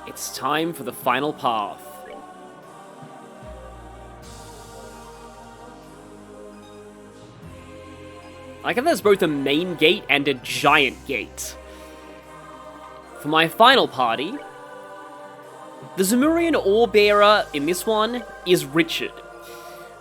It's time for the final path. I like how there's both a main gate and a giant gate. For my final party, the Zemurian Ore Bearer in this one is Richard.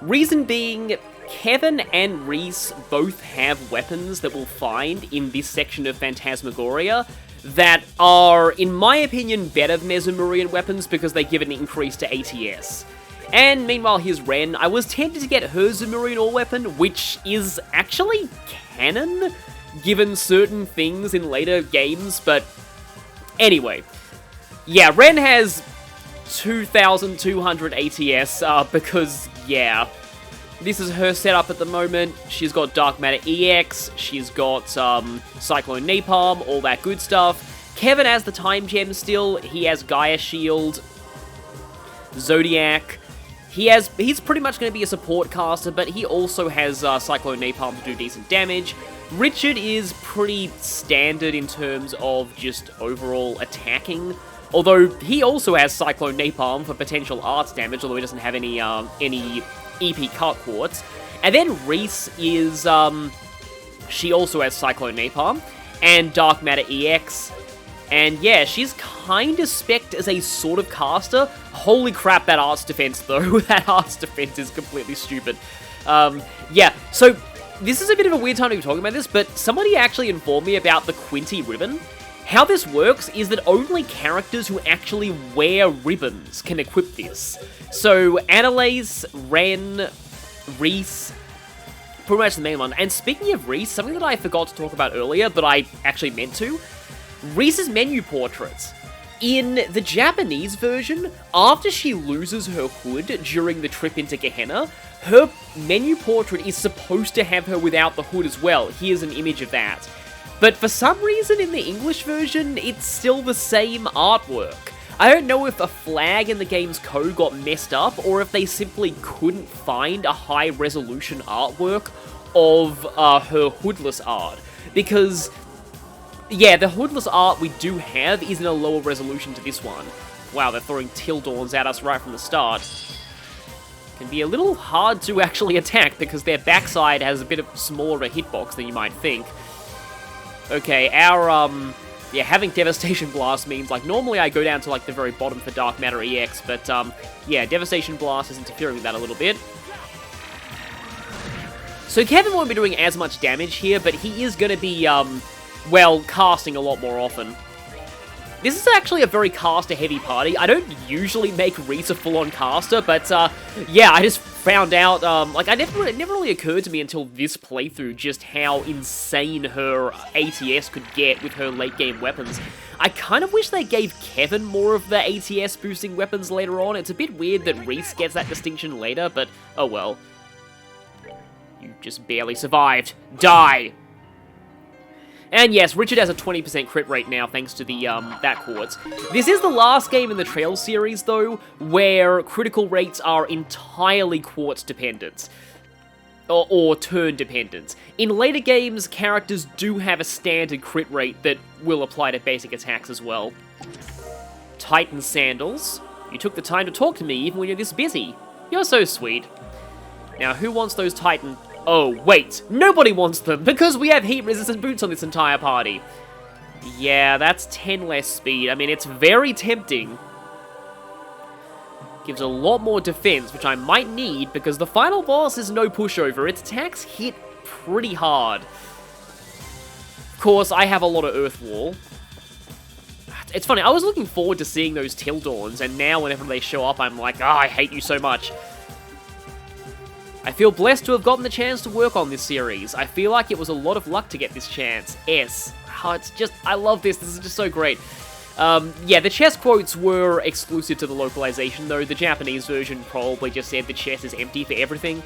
Reason being, Kevin and Reese both have weapons that we'll find in this section of Phantasmagoria that are, in my opinion, better than their Zemurian weapons because they give an increase to ATS. And meanwhile, here's Ren. I was tempted to get her Zemurian ore weapon, which is actually canon, given certain things in later games, but anyway. Yeah, Ren has 2,200 ATS, because, yeah, this is her setup at the moment. She's got Dark Matter EX, she's got Cyclone Napalm, all that good stuff. Kevin has the Time Gem still, he has Gaia Shield, Zodiac. He's pretty much going to be a support caster, but he also has Cyclone Napalm to do decent damage. Richard is pretty standard in terms of just overall attacking, although he also has Cyclone Napalm for potential arts damage, although he doesn't have any EP Cart Quartz. And then Reese is, she also has Cyclone Napalm, and Dark Matter EX. And yeah, she's kind of spec'd as a sort of caster. Holy crap, that arts defense though. That arts defense is completely stupid. Yeah, so this is a bit of a weird time to be talking about this, but somebody actually informed me about the Quinty ribbon. How this works is that only characters who actually wear ribbons can equip this. So, Annalise, Ren, Reese, pretty much the main one. And speaking of Reese, something that I forgot to talk about earlier, but I actually meant to, Reese's menu portraits. In the Japanese version, after she loses her hood during the trip into Gehenna, her menu portrait is supposed to have her without the hood as well. Here's an image of that. But for some reason in the English version, it's still the same artwork. I don't know if a flag in the game's code got messed up, or if they simply couldn't find a high-resolution artwork of her hoodless art. Because, yeah, the hoodless art we do have is in a lower resolution to this one. Wow, they're throwing Tildorns at us right from the start. Can be a little hard to actually attack, because their backside has a bit of smaller of a hitbox than you might think. Okay, our, yeah, having Devastation Blast means, like, normally I go down to, like, the very bottom for Dark Matter EX, but, yeah, Devastation Blast is interfering with that a little bit. So Kevin won't be doing as much damage here, but he is going to be, well, casting a lot more often. This is actually a very caster-heavy party. I don't usually make Reese a full-on caster, but, yeah, I just found out, like, it never really occurred to me until this playthrough just how insane her ATS could get with her late-game weapons. I kind of wish they gave Kevin more of the ATS-boosting weapons later on. It's a bit weird that Reese gets that distinction later, but, oh well. You just barely survived. Die! And yes, Richard has a 20% crit rate now, thanks to the, that quartz. This is the last game in the Trail series, though, where critical rates are entirely quartz dependent. Or turn dependent. In later games, characters do have a standard crit rate that will apply to basic attacks as well. Titan Sandals. You took the time to talk to me even when you're this busy. You're so sweet. Now, who wants those Titan... Oh, wait, nobody wants them, because we have heat-resistant boots on this entire party. Yeah, that's 10 less speed. I mean, it's very tempting. Gives a lot more defense, which I might need, because the final boss is no pushover. Its attacks hit pretty hard. Of course, I have a lot of Earth Wall. It's funny, I was looking forward to seeing those Tildorns, and now whenever they show up, I'm like, I hate you so much. I feel blessed to have gotten the chance to work on this series. I feel like it was a lot of luck to get this chance. S. Oh, it's just, I love this. This is just so great. Yeah, the chess quotes were exclusive to the localization, though. The Japanese version probably just said the chess is empty for everything.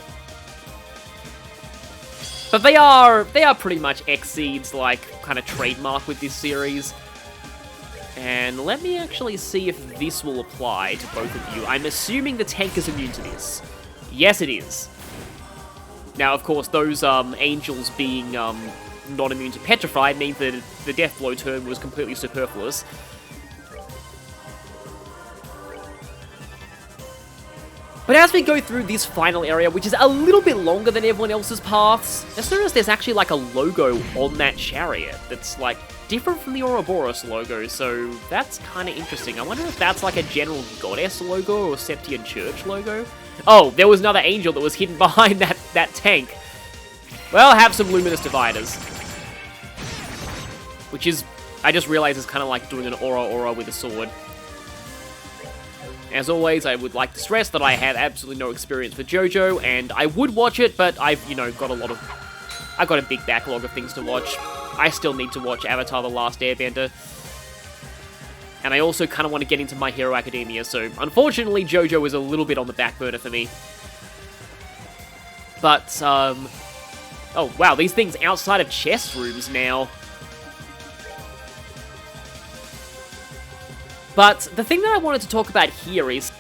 But they are pretty much Xseed's, like, kind of trademark with this series. And let me actually see if this will apply to both of you. I'm assuming the tank is immune to this. Yes, it is. Now, of course, those angels being not immune to Petrified means that the Death Blow turn was completely superfluous. But as we go through this final area, which is a little bit longer than everyone else's paths, just notice there's actually like a logo on that chariot that's like different from the Ouroboros logo, so that's kind of interesting. I wonder if that's like a general goddess logo or Septian Church logo. Oh, there was another angel that was hidden behind that tank. Well, have some luminous dividers. Which is, I just realized, is kind of like doing an aura with a sword. As always, I would like to stress that I have absolutely no experience with JoJo, and I would watch it, but I've, got a big backlog of things to watch. I still need to watch Avatar: The Last Airbender. And I also kind of want to get into My Hero Academia, so unfortunately JoJo is a little bit on the back burner for me. But, oh wow, these things outside of chest rooms now. But the thing that I wanted to talk about here is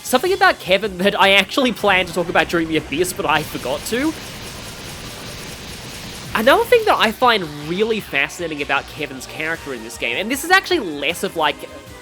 something about Kevin that I actually planned to talk about during the Abyss, but I forgot to. Another thing that I find really fascinating about Kevin's character in this game, and this is actually less of like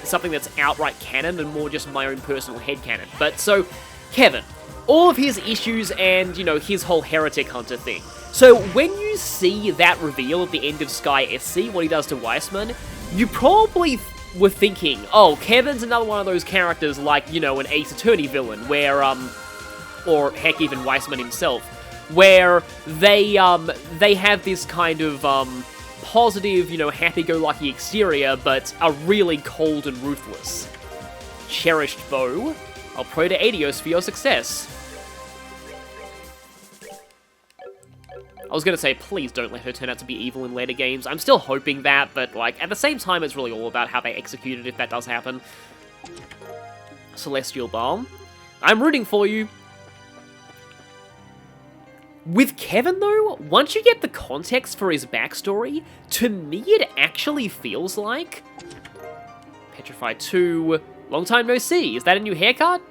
something that's outright canon and more just my own personal headcanon. But so, Kevin, all of his issues and, his whole heretic hunter thing. So when you see that reveal at the end of Sky SC, what he does to Weissman, you probably were thinking, oh, Kevin's another one of those characters like, an Ace Attorney villain, where, or heck, even Weissman himself, where they have this kind of, positive, happy-go-lucky exterior, but are really cold and ruthless. Cherished foe, I'll pray to Adios for your success. I was gonna say, please don't let her turn out to be evil in later games. I'm still hoping that, but, at the same time, it's really all about how they execute it if that does happen. Celestial Balm. I'm rooting for you. With Kevin, though, once you get the context for his backstory, to me it actually feels like... Petrified 2... Long time no see. Is that a new haircut?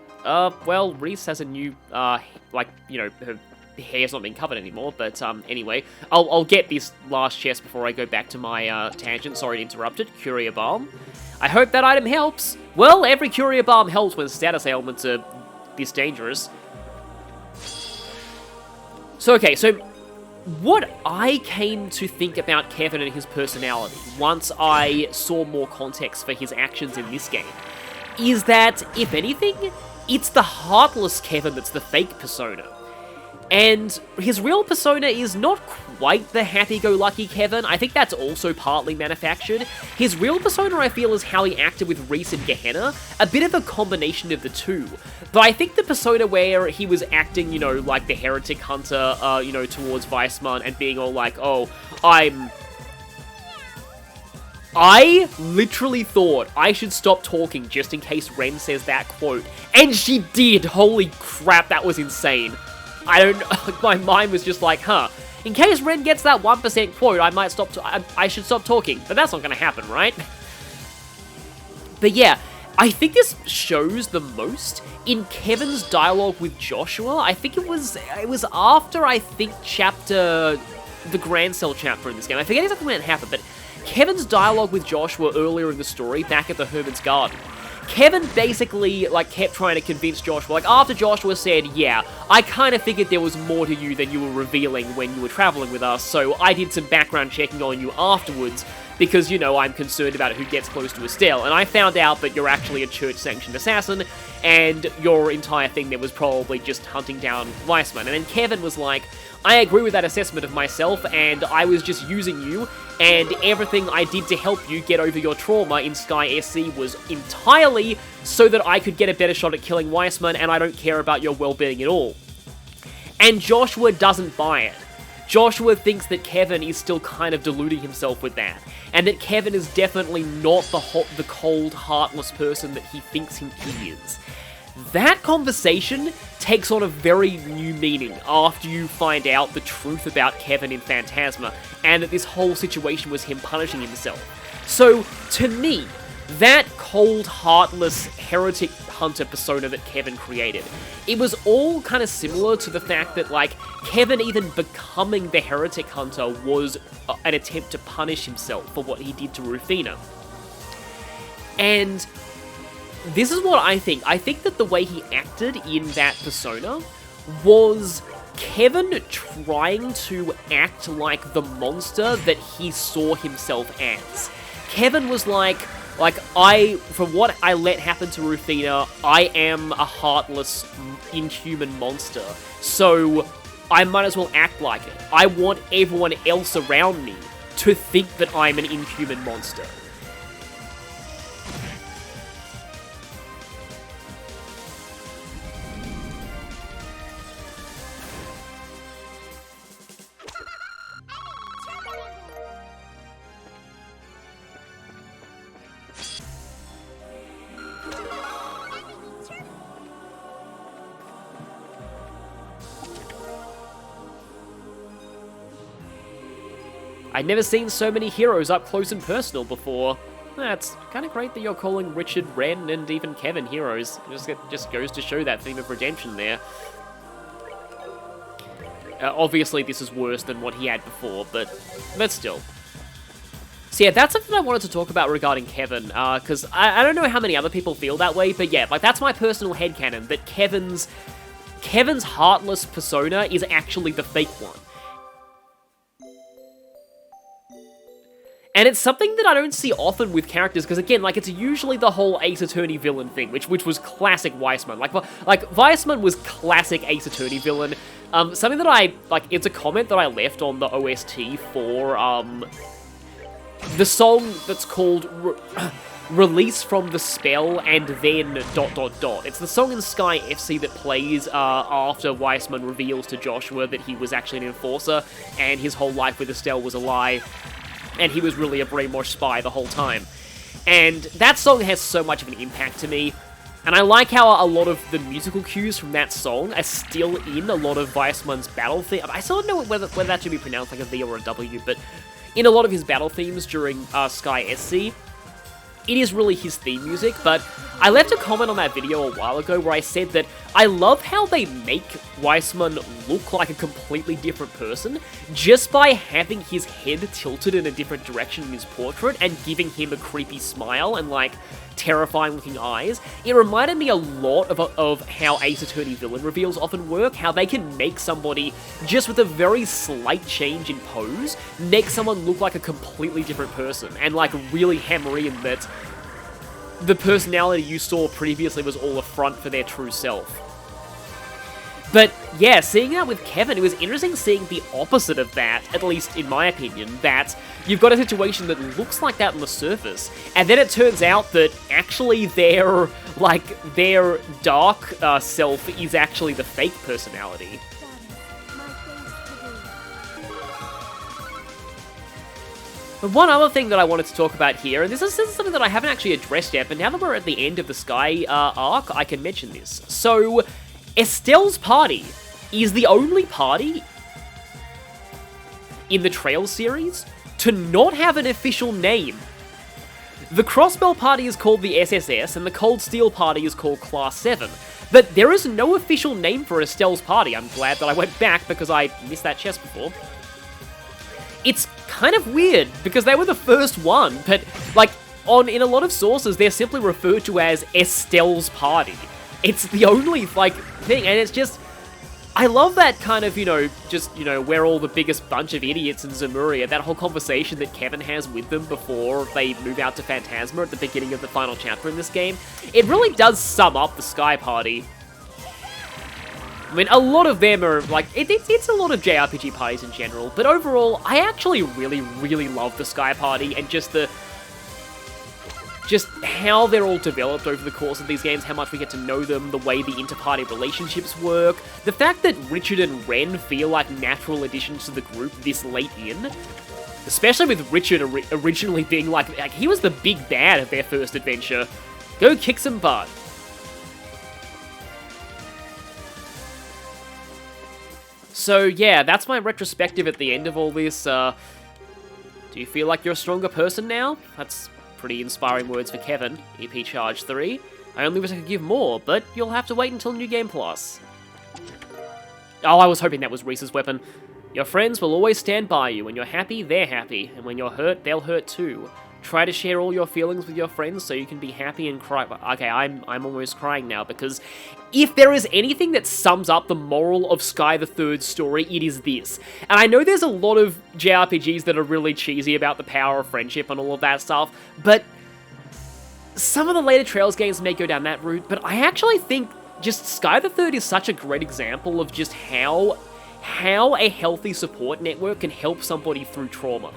Well, Reese has a new, her hair's not being covered anymore, but anyway, I'll get this last chest before I go back to my tangent. Sorry to interrupt it. Curia Balm. I hope that item helps. Well, every Curia Balm helps when status ailments are this dangerous. So, okay, so what I came to think about Kevin and his personality once I saw more context for his actions in this game is that, if anything, it's the heartless Kevin that's the fake persona. And his real persona is not quite the happy-go-lucky Kevin. I think that's also partly manufactured. His real persona, I feel, is how he acted with Reese and Gehenna. A bit of a combination of the two. But I think the persona where he was acting, like the heretic hunter, towards Weissman and being all like, oh, I literally thought I should stop talking just in case Ren says that quote. And she did! Holy crap, that was insane. My mind was just like, in case Ren gets that 1% quote, I should stop talking. But that's not gonna happen, right? But yeah, I think this shows the most in Kevin's dialogue with Joshua. I think it was after, the Grand Cell chapter in this game. I forget exactly when it happened, but Kevin's dialogue with Joshua earlier in the story, back at the Hermit's Garden. Kevin basically, kept trying to convince Joshua, after Joshua said, yeah, I kind of figured there was more to you than you were revealing when you were traveling with us, so I did some background checking on you afterwards, because, I'm concerned about who gets close to Estelle, and I found out that you're actually a church-sanctioned assassin, and your entire thing there was probably just hunting down Weissman. And then Kevin was like, I agree with that assessment of myself, and I was just using you, and everything I did to help you get over your trauma in Sky SC was entirely so that I could get a better shot at killing Weissman, and I don't care about your well-being at all. And Joshua doesn't buy it. Joshua thinks that Kevin is still kind of deluding himself with that, and that Kevin is definitely not the cold, heartless person that he thinks he is. That conversation takes on a very new meaning after you find out the truth about Kevin in Phantasma, and that this whole situation was him punishing himself. So, to me, that cold, heartless, heretic hunter persona that Kevin created, it was all kind of similar to the fact that, Kevin even becoming the heretic hunter was an attempt to punish himself for what he did to Rufina. And this is what I think. I think that the way he acted in that persona was Kevin trying to act like the monster that he saw himself as. Kevin was like, from what I let happen to Rufina, I am a heartless, inhuman monster. So I might as well act like it. I want everyone else around me to think that I'm an inhuman monster. I'd never seen so many heroes up close and personal before. That's kind of great that you're calling Richard, Ren, and even Kevin heroes. It just goes to show that theme of redemption there. Obviously, this is worse than what he had before, but still. So yeah, that's something I wanted to talk about regarding Kevin, because I don't know how many other people feel that way, but yeah, like that's my personal headcanon, that Kevin's heartless persona is actually the fake one. And it's something that I don't see often with characters, because again, like, it's usually the whole Ace Attorney villain thing, which was classic Weissman. Like Weissman was classic Ace Attorney villain. Something that it's a comment that I left on the OST for, the song that's called Release from the Spell and then ... It's the song in Sky FC that plays after Weissman reveals to Joshua that he was actually an enforcer, and his whole life with Estelle was a lie. And he was really a brainwashed spy the whole time. And that song has so much of an impact to me. And I like how a lot of the musical cues from that song are still in a lot of Weissman's battle theme. I still don't know whether that should be pronounced like a V or a W, but in a lot of his battle themes during Sky SC, it is really his theme music. But I left a comment on that video a while ago where I said that I love how they make Weissman look like a completely different person just by having his head tilted in a different direction in his portrait and giving him a creepy smile and, like, terrifying looking eyes. It reminded me a lot of how Ace Attorney villain reveals often work, how they can make somebody, just with a very slight change in pose, make someone look like a completely different person, and, like, really hammer in that the personality you saw previously was all a front for their true self. But yeah, seeing that with Kevin, it was interesting seeing the opposite of that, at least in my opinion, that you've got a situation that looks like that on the surface, and then it turns out that actually their dark self is actually the fake personality. But one other thing that I wanted to talk about here, and this is something that I haven't actually addressed yet, but now that we're at the end of the Sky arc, I can mention this. So, Estelle's party is the only party in the Trails series to not have an official name. The Crossbell party is called the SSS, and the Cold Steel party is called Class 7. But there is no official name for Estelle's party. I'm glad that I went back because I missed that chest before. It's kind of weird, because they were the first one, but, like, in a lot of sources, they're simply referred to as Estelle's party. It's the only, like, thing, and it's just, I love that kind of, we're all the biggest bunch of idiots in Zemuria, that whole conversation that Kevin has with them before they move out to Phantasma at the beginning of the final chapter in this game. It really does sum up the Sky Party. I mean, a lot of them are, like, it's a lot of JRPG parties in general, but overall, I actually really, really love the Sky Party, and just how they're all developed over the course of these games, how much we get to know them, the way the inter-party relationships work, the fact that Richard and Ren feel like natural additions to the group this late in, especially with Richard originally being like, he was the big bad of their first adventure. Go kick some butt. So yeah, that's my retrospective at the end of all this. Do you feel like you're a stronger person now? That's pretty inspiring words for Kevin, EP Charge 3. I only wish I could give more, but you'll have to wait until New Game Plus. Oh, I was hoping that was Reese's weapon. Your friends will always stand by you. When you're happy, they're happy. And when you're hurt, they'll hurt too. Try to share all your feelings with your friends so you can be happy and cry. Okay, I'm almost crying now, because if there is anything that sums up the moral of Sky the Third's story, it is this. And I know there's a lot of JRPGs that are really cheesy about the power of friendship and all of that stuff, but some of the later Trails games may go down that route, but I actually think just Sky the Third is such a great example of just how a healthy support network can help somebody through trauma.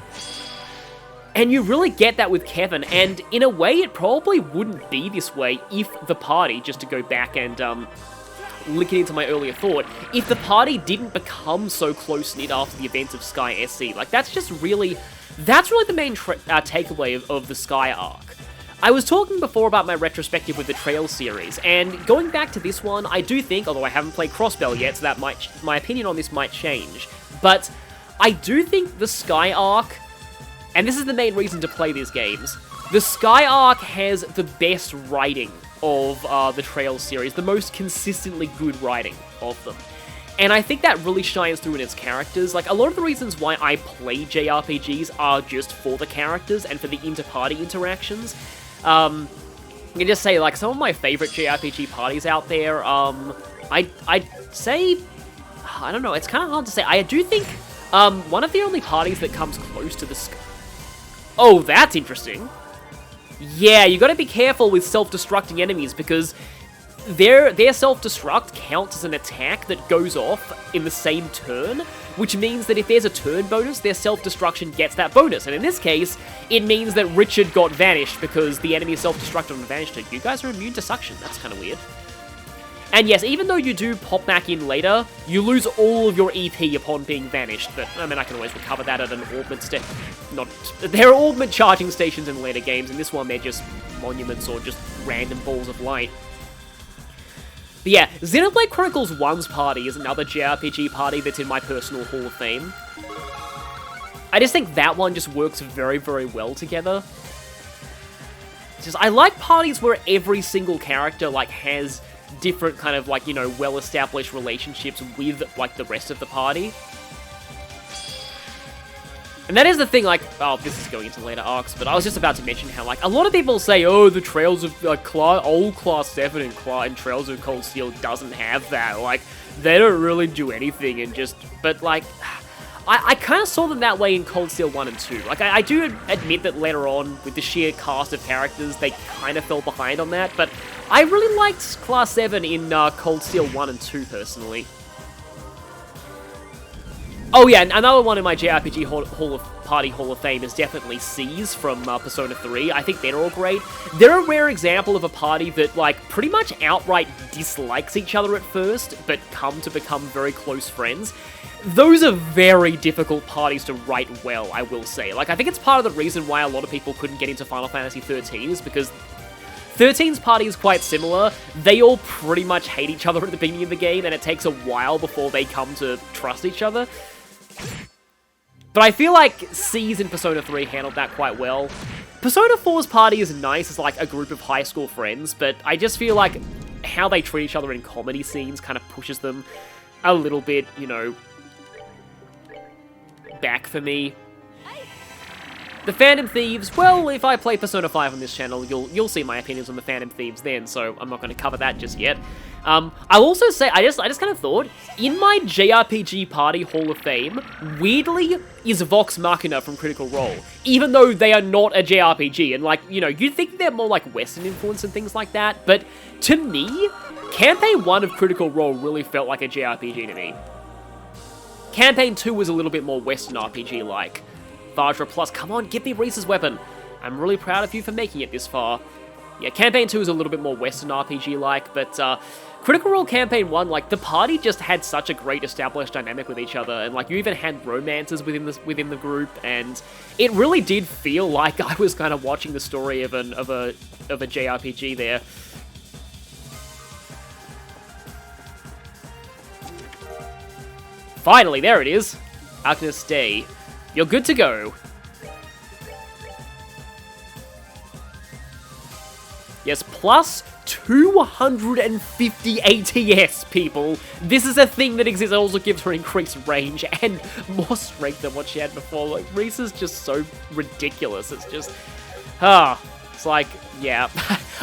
And you really get that with Kevin, and in a way it probably wouldn't be this way if the party, just to go back and link it into my earlier thought, if the party didn't become so close-knit after the events of Sky SC. Like, that's really the main takeaway of the Sky arc. I was talking before about my retrospective with the Trails series, and going back to this one, I do think, although I haven't played Crossbell yet, so that my opinion on this might change, but I do think the Sky arc, and this is the main reason to play these games, the Sky arc has the best writing of the Trails series, the most consistently good writing of them. And I think that really shines through in its characters. Like, a lot of the reasons why I play JRPGs are just for the characters and for the inter-party interactions. I can just say, like, some of my favorite JRPG parties out there, I'd say, I don't know, it's kind of hard to say. I do think, one of the only parties that comes close to the Oh, that's interesting. Yeah, you gotta be careful with self-destructing enemies, because their self-destruct counts as an attack that goes off in the same turn, which means that if there's a turn bonus, their self-destruction gets that bonus. And in this case, it means that Richard got vanished because the enemy self-destructed and vanished. You guys are immune to suction. That's kind of weird. And yes, even though you do pop back in later, you lose all of your EP upon being vanished. But, I mean, I can always recover that at an augment there are augment charging stations in later games. In this one, they're just monuments or just random balls of light. But yeah, Xenoblade Chronicles 1's party is another JRPG party that's in my personal Hall of Fame. I just think that one just works very, very well together. It's just, I like parties where every single character, like, has different kind of, like, you know, well-established relationships with, like, the rest of the party. And that is the thing, like, oh, this is going into later arcs, but I was just about to mention how, like, a lot of people say, oh, the Trails of, old Class 7 and Trails of Cold Steel doesn't have that, like, they don't really do anything, and just, but, like, I kind of saw them that way in Cold Steel 1 and 2. Like, I do admit that later on, with the sheer cast of characters, they kind of fell behind on that, but I really liked Class 7 in Cold Steel 1 and 2, personally. Oh yeah, another one in my JRPG Hall of Fame is definitely C's from Persona 3. I think they're all great. They're a rare example of a party that, like, pretty much outright dislikes each other at first, but come to become very close friends. Those are very difficult parties to write well, I will say. Like, I think it's part of the reason why a lot of people couldn't get into Final Fantasy XIII, is because 13's party is quite similar. They all pretty much hate each other at the beginning of the game, and it takes a while before they come to trust each other. But I feel like C's in Persona 3 handled that quite well. Persona 4's party is nice as, like, a group of high school friends, but I just feel like how they treat each other in comedy scenes kind of pushes them a little bit, you know, back for me. The Phantom Thieves, well, if I play Persona 5 on this channel, you'll see my opinions on the Phantom Thieves then, so I'm not going to cover that just yet. I'll also say, I just kind of thought, in my JRPG Party Hall of Fame, weirdly, is Vox Machina from Critical Role, even though they are not a JRPG, and, like, you know, you'd think they're more, like, Western influence and things like that, but to me, Campaign 1 of Critical Role really felt like a JRPG to me. Campaign 2 was a little bit more Western RPG-like. Vajra Plus, come on, give me Reese's weapon. I'm really proud of you for making it this far. Yeah, Campaign 2 is a little bit more Western RPG-like, but Critical Role Campaign 1, like, the party just had such a great established dynamic with each other, and, like, you even had romances within the group, and it really did feel like I was kind of watching the story of a JRPG there. Finally, there it is. Agnes Day. You're good to go. Yes, plus 250 ATS, people. This is a thing that exists. It also gives her increased range and more strength than what she had before. Like, Reese is just so ridiculous. It's just... It's like, yeah.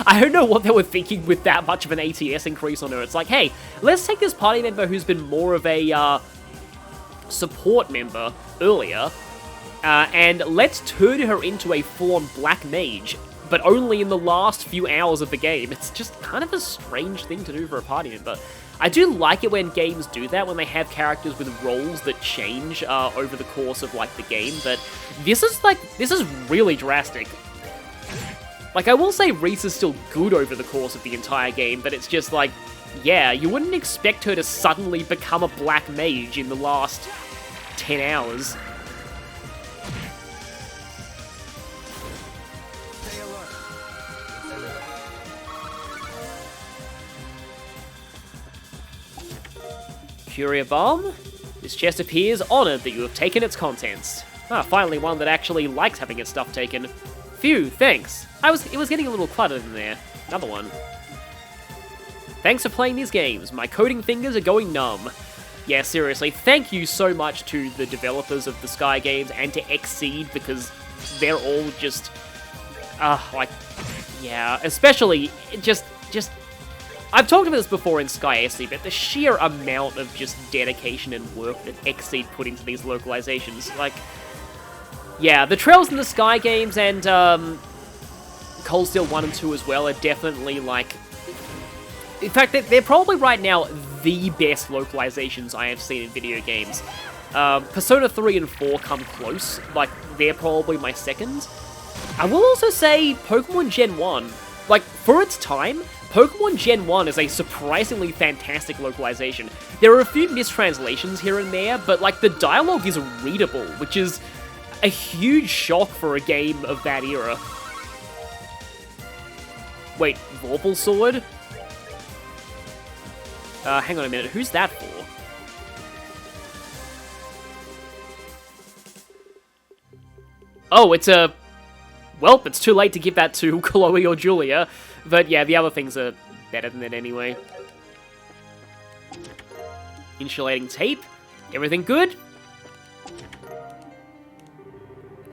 I don't know what they were thinking with that much of an ATS increase on her. It's like, hey, let's take this party member who's been more of a support member earlier, and let's turn her into a full-on black mage, but only in the last few hours of the game. It's just kind of a strange thing to do for a party member. I do like it when games do that, when they have characters with roles that change over the course of, like, the game, but this is really drastic. Like, I will say Reese is still good over the course of the entire game, but it's just like, yeah, you wouldn't expect her to suddenly become a black mage in the last 10 hours. Curia Balm? This chest appears honored that you have taken its contents. Finally one that actually likes having its stuff taken. Phew, thanks. It was getting a little cluttered in there. Another one. Thanks for playing these games. My coding fingers are going numb. Yeah, seriously, thank you so much to the developers of the Sky games and to Xseed, because they're all just, like, yeah, especially, just, I've talked about this before in Sky SC, but the sheer amount of just dedication and work that Xseed put into these localizations, like, yeah, the Trails in the Sky games and, Cold Steel 1 and 2 as well are definitely, like, in fact, they're probably right now the best localizations I have seen in video games. Persona 3 and 4 come close, like, they're probably my second. I will also say Pokemon Gen 1, like, for its time, Pokemon Gen 1 is a surprisingly fantastic localization. There are a few mistranslations here and there, but, like, the dialogue is readable, which is a huge shock for a game of that era. Wait, Vorpal Sword? Hang on a minute, who's that for? Oh, it's a... Well, it's too late to give that to Chloe or Julia, but yeah, the other things are better than it anyway. Insulating tape? Everything good?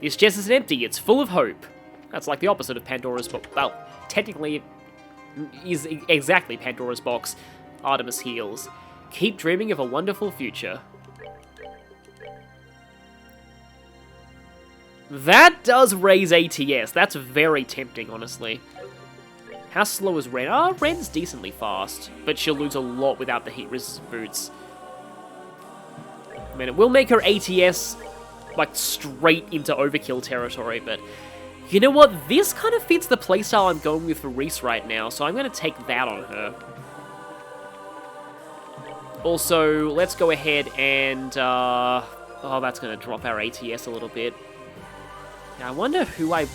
This chest isn't empty, it's full of hope. That's like the opposite of Pandora's box. Well, technically, it is exactly Pandora's box. Artemis heals. Keep dreaming of a wonderful future. That does raise ATS. That's very tempting, honestly. How slow is Ren? Ren's decently fast, but she'll lose a lot without the heat-resistant boots. I mean, it will make her ATS, like, straight into overkill territory, but... You know what? This kind of fits the playstyle I'm going with for Reese right now, so I'm going to take that on her. Also, let's go ahead and, oh, that's going to drop our ATS a little bit. Now, I wonder who I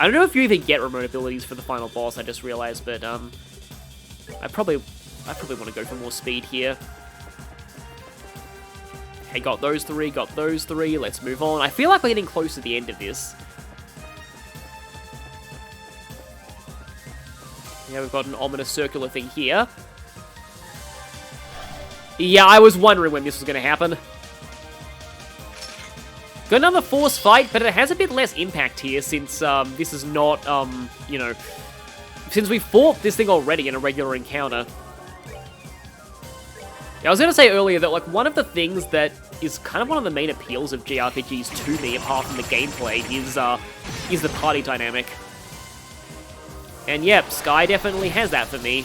don't know if you even get remote abilities for the final boss, I just realized, but, I probably want to go for more speed here. Okay, got those three, let's move on. I feel like we're getting close to the end of this. Yeah, we've got an ominous circular thing here. Yeah, I was wondering when this was going to happen. Got another force fight, but it has a bit less impact here since this is not, you know, since we fought this thing already in a regular encounter. Yeah, I was going to say earlier that, like, one of the things that is kind of one of the main appeals of JRPGs to me, apart from the gameplay, is the party dynamic. And yep, Sky definitely has that for me.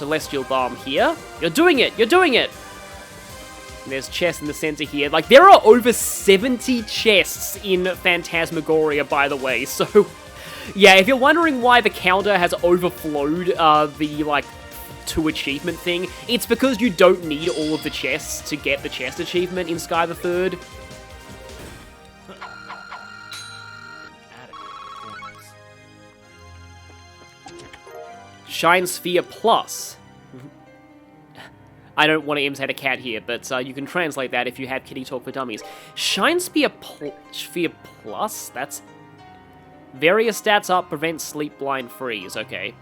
Celestial Bomb here. You're doing it! You're doing it! And there's chests in the center here. Like, there are over 70 chests in Phantasmagoria, by the way, so... Yeah, if you're wondering why the counter has overflowed the, like, 2 achievement thing, it's because you don't need all of the chests to get the chest achievement in Sky the Third. Shine Sphere Plus. I don't want to imitate a cat here, but you can translate that if you have Kitty Talk for Dummies. Shine Sphere Plus? That's... Various stats up, prevent sleep, blind, freeze. Okay.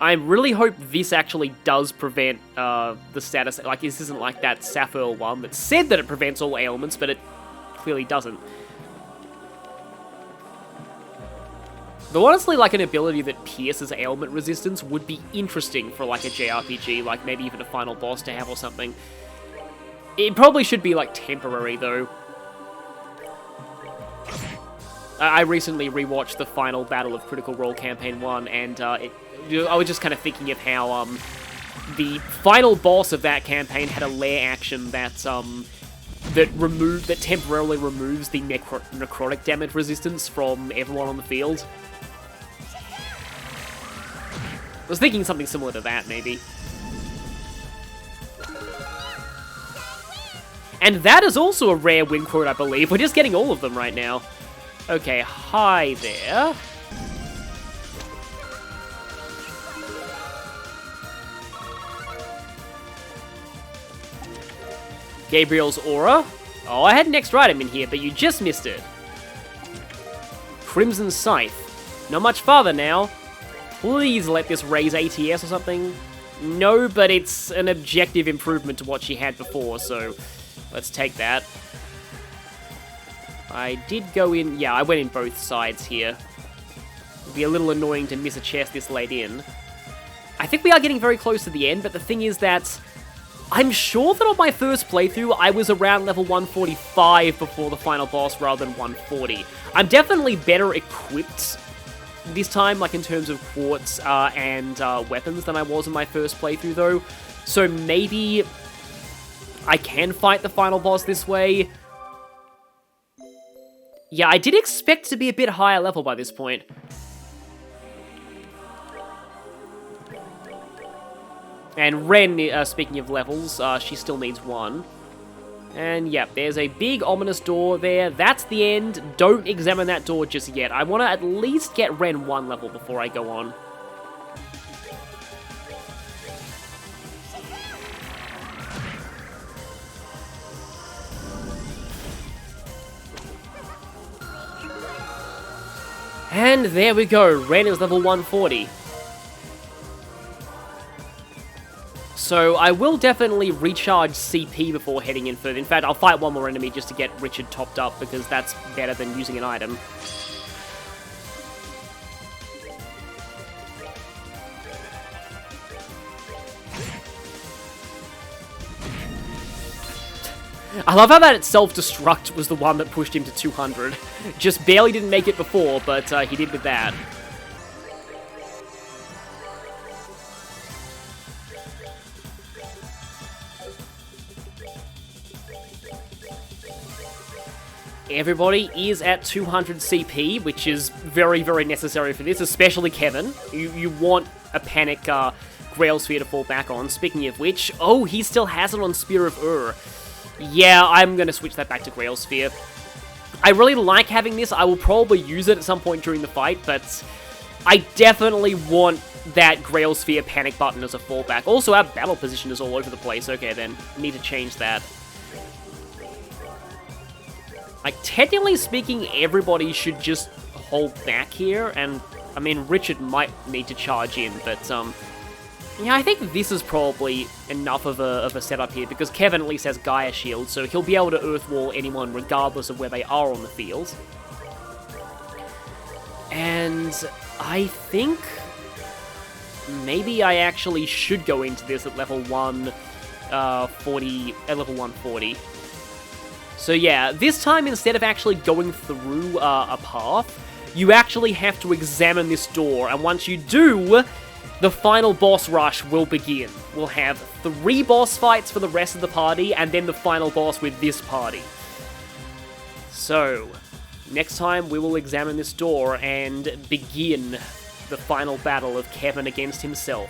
I really hope this actually does prevent the status... Like, this isn't like that Sapphire one that said that it prevents all ailments, but it clearly doesn't. Though honestly, like, an ability that pierces ailment resistance would be interesting for, like, a JRPG, like, maybe even a final boss to have or something. It probably should be, like, temporary, though. I recently rewatched the final battle of Critical Role Campaign 1, and I was just kind of thinking of how the final boss of that campaign had a lair action that that temporarily removes the necrotic damage resistance from everyone on the field. I was thinking something similar to that, maybe. And that is also a rare win quote, I believe. We're just getting all of them right now. Okay, hi there. Gabriel's Aura. Oh, I had an extra item in here, but you just missed it. Crimson Scythe. Not much farther now. Please let this raise ATS or something. No, but it's an objective improvement to what she had before, so let's take that. I did go in... Yeah, I went in both sides here. It'd be a little annoying to miss a chest this late in. I think we are getting very close to the end, but the thing is that I'm sure that on my first playthrough, I was around level 145 before the final boss rather than 140. I'm definitely better equipped this time, like in terms of quartz and weapons than I was in my first playthrough, though. So maybe I can fight the final boss this way. Yeah, I did expect to be a bit higher level by this point. And Ren, speaking of levels, she still needs 1. And yeah, there's a big ominous door there. That's the end. Don't examine that door just yet. I want to at least get Ren 1 level before I go on. And there we go. Ren is level 140. So I will definitely recharge CP before heading in further. In fact, I'll fight one more enemy just to get Richard topped up, because that's better than using an item. I love how that self-destruct was the one that pushed him to 200. Just barely didn't make it before, but he did with that. Everybody is at 200 CP, which is very, very necessary for this, especially Kevin. You want a panic Grail Sphere to fall back on. Speaking of which, oh, he still has it on Spear of Ur. Yeah, I'm going to switch that back to Grail Sphere. I really like having this. I will probably use it at some point during the fight, but I definitely want that Grail Sphere panic button as a fallback. Also, our battle position is all over the place. Okay, then. Need to change that. Like, technically speaking, everybody should just hold back here, and, I mean, Richard might need to charge in, but, yeah, I think this is probably enough of a setup here, because Kevin at least has Gaia Shield, so he'll be able to Earthwall anyone regardless of where they are on the field. And I think maybe I actually should go into this at level 140. So yeah, this time instead of actually going through a path, you actually have to examine this door, and once you do, the final boss rush will begin. We'll have 3 boss fights for the rest of the party, and then the final boss with this party. So, next time we will examine this door and begin the final battle of Kevin against himself.